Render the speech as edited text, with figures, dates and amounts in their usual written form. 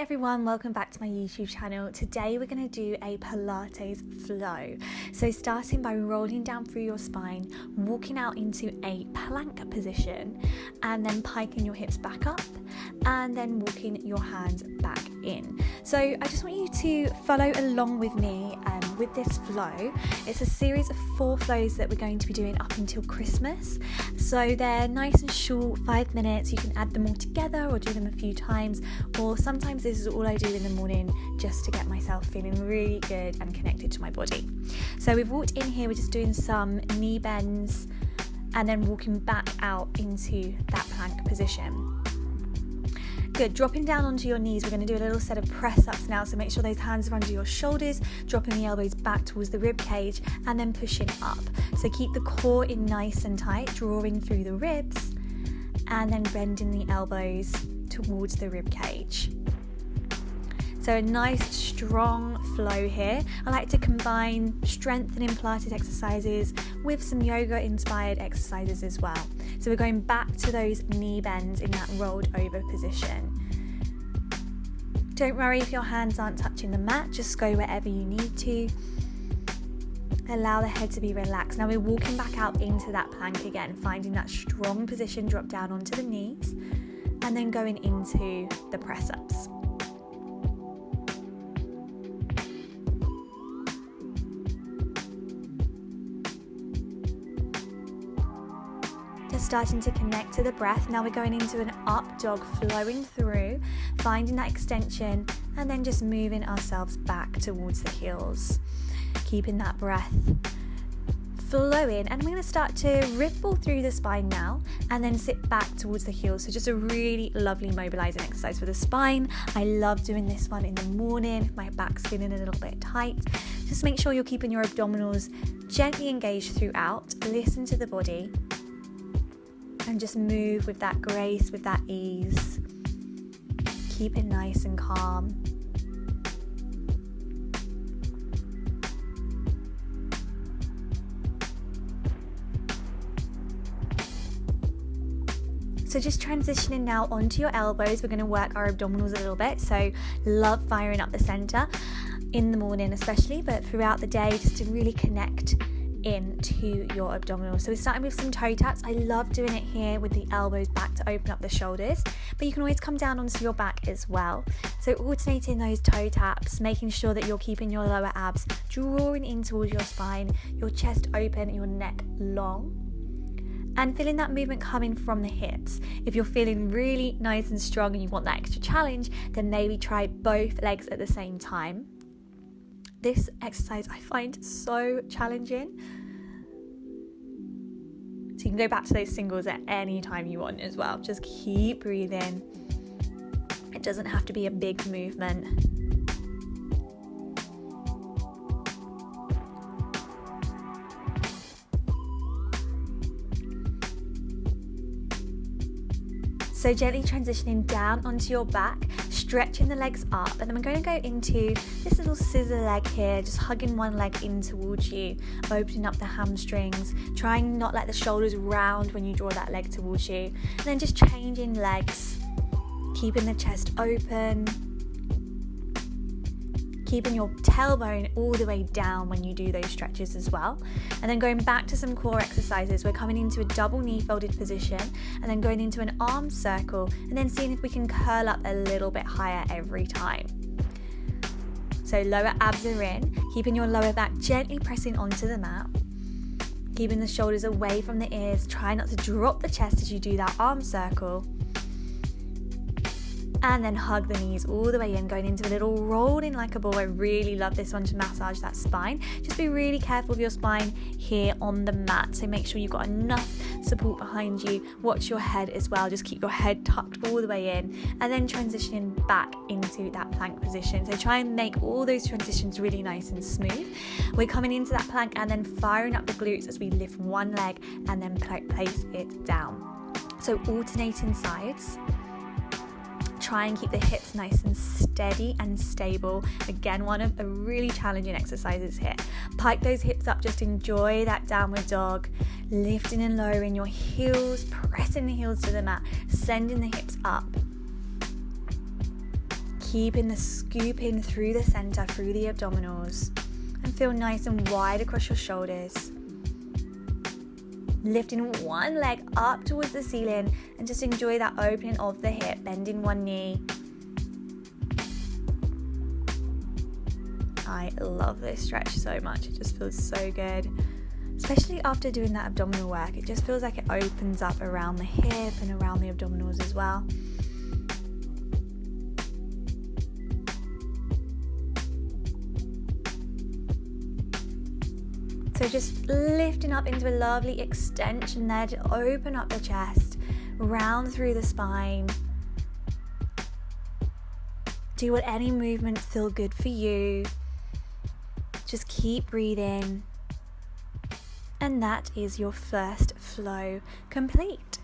Everyone, welcome back to my YouTube channel. Today we're going to do a Pilates flow. So starting by rolling down through your spine, walking out into a plank position, and then piking your hips back up, and then walking your hands back in. So I just want you to follow along with me with this flow. It's a series of 4 flows that we're going to be doing up until Christmas. So they're nice and short, 5 minutes. You can add them all together or do them a few times, or sometimes this is all I do in the morning just to get myself feeling really good and connected to my body. So we've walked in here, we're just doing some knee bends and then walking back out into that plank position. Good, dropping down onto your knees, we're going to do a little set of press ups now, so make sure those hands are under your shoulders, dropping the elbows back towards the rib cage and then pushing up. So keep the core in nice and tight, drawing through the ribs and then bending the elbows towards the rib cage. So a nice strong flow here. I like to combine strengthening Pilates exercises with some yoga inspired exercises as well. So we're going back to those knee bends in that rolled over position. Don't worry if your hands aren't touching the mat, just go wherever you need to. Allow the head to be relaxed. Now we're walking back out into that plank again, finding that strong position, drop down onto the knees and then going into the press ups. Just starting to connect to the breath. Now we're going into an up dog, flowing through, finding that extension and then just moving ourselves back towards the heels. Keeping that breath flowing, and we're going to start to ripple through the spine now and then sit back towards the heels. So just a really lovely mobilizing exercise for the spine. I love doing this one in the morning if my back's feeling a little bit tight. Just make sure you're keeping your abdominals gently engaged throughout. Listen to the body and just move with that grace, with that ease. Keep it nice and calm. So just transitioning now onto your elbows, we're going to work our abdominals a little bit. So love firing up the center in the morning especially, but throughout the day just to really connect into your abdominals. So we're starting with some toe taps. I love doing it here with the elbows back to open up the shoulders, but you can always come down onto your back as well. So alternating those toe taps, making sure that you're keeping your lower abs drawing in towards your spine, your chest open, your neck long, and feeling that movement coming from the hips. If you're feeling really nice and strong and you want that extra challenge, then maybe try both legs at the same time. This exercise I find so challenging. So you can go back to those singles at any time you want as well. Just keep breathing. It doesn't have to be a big movement. So gently transitioning down onto your back, stretching the legs up, and then we're going to go into this little scissor leg here, just hugging one leg in towards you, opening up the hamstrings, trying not let the shoulders round when you draw that leg towards you, and then just changing legs, keeping the chest open, keeping your tailbone all the way down when you do those stretches as well. And then going back to some core exercises, we're coming into a double knee folded position and then going into an arm circle and then seeing if we can curl up a little bit higher every time. So lower abs are in, keeping your lower back gently pressing onto the mat, keeping the shoulders away from the ears. Try not to drop the chest as you do that arm circle. And then hug the knees all the way in, going into a little rolling like a ball. I really love this one to massage that spine. Just be really careful of your spine here on the mat. So make sure you've got enough support behind you. Watch your head as well. Just keep your head tucked all the way in. And then transitioning back into that plank position. So try and make all those transitions really nice and smooth. We're coming into that plank and then firing up the glutes as we lift one leg and then place it down. So alternating sides. Try and keep the hips nice and steady and stable. Again, one of the really challenging exercises here. Pike those hips up, just enjoy that downward dog. Lifting and lowering your heels, pressing the heels to the mat, sending the hips up. keeping the scoop in through the center, through the abdominals, and feel nice and wide across your shoulders. Lifting one leg up towards the ceiling and just enjoy that opening of the hip, bending one knee. I love this stretch so much. It just feels so good, especially after doing that abdominal work. It just feels like it opens up around the hip and around the abdominals as well. So just lifting up into a lovely extension there to open up the chest, round through the spine. Do what any movements feel good for you. Just keep breathing. And that is your first flow complete.